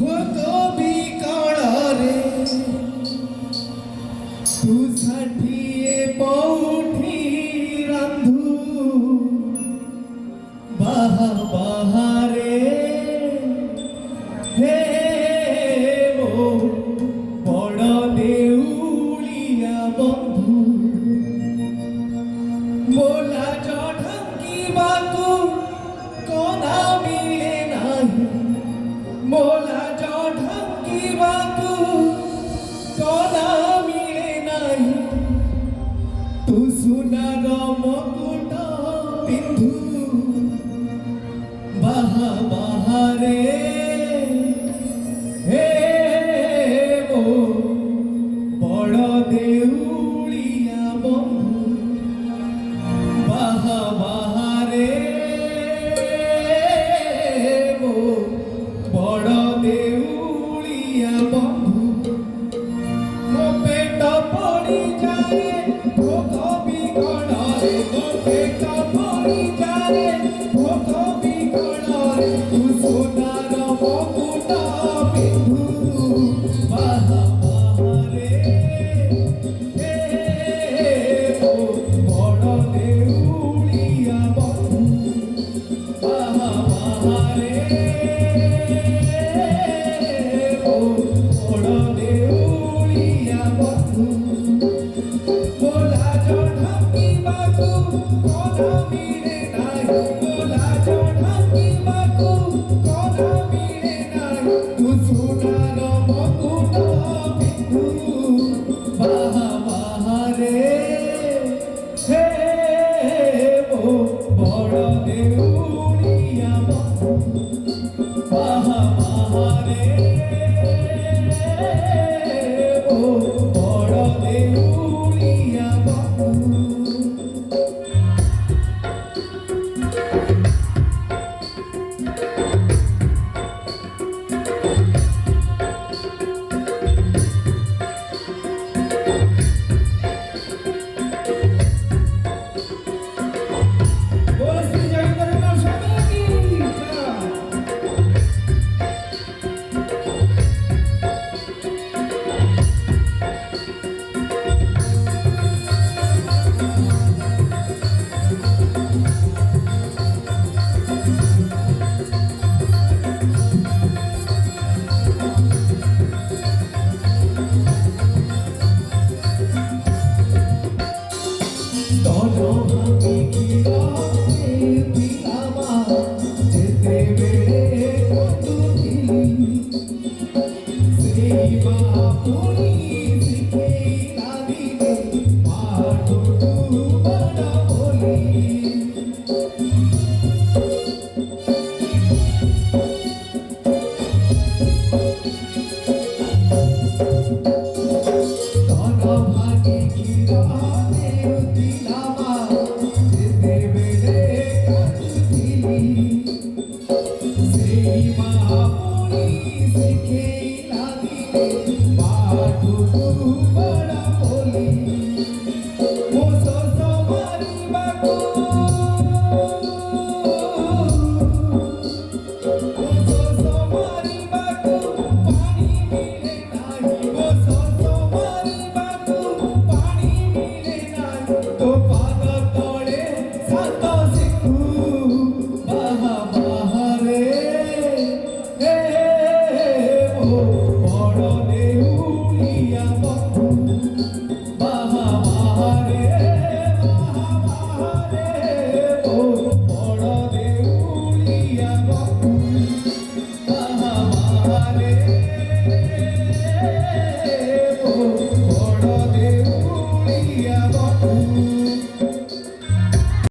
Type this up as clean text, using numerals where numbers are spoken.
কবি কাড়ারে তু ষাঠিয়ে পৌঠি রান্ধু বাহা বাহারে হে মো বড় দেউলিয়া বন্ধু মোলা চঢঙ্কিবাকু কোনা মিলে নাহি মোলা চঢঙ্কিবাকু কোনা মিলে নাহি তু সুনার মুকুট পিন্ধু বাহা বাহারে হে মো বড় দেউলিয়া বন্ধু বাহা বাহারে মো বড় দেউলিয়া বন্ধু মো পেট পড়ি যায় ভোগ বিকଳରେ মো পেট পড়ি যায় ভোগ বিকଳରେ তু সোনার মুকুট পিন্ধু বাহা বাহারে হে মো বড় দেউলিয়া বন্ধু বাহা বাহারে মো বড় দেউলিয়া বন্ধু মোলা চঢঙ্কিবাকু কোনা মিলে নাহি মোলা চঢঙ্কিবাকু কোনা মিলে নাহি তু সোনার মুকুট পিন্ধু বাহা বাহারে হে মো বড় দেউলিয়া বন্ধু বাহা বাহারে মো বড় দেউলিয়া বন্ধু बोलो श्री जगन्नाथ स्वामी की जय। दोनों भागी गिराते पिलावा जेते बेड़े कतुली श्री बापुनी सिखेला दिले पाटो तू बड़ा बोली दोनों भागी गिराते पिलावा जेते बेड़े कतुली श्री बापुनी सिखेला दिले पाटो तू बड़ा बोली मो सोसो मारिबाकू मो सोसो मारिबाकू पानी मिले नाहि मो सोसो मारिबाकू पानी मिले नाहि तो पाद तळे सात सिखू बाहा बाहारे हे मो बड़ देउलिया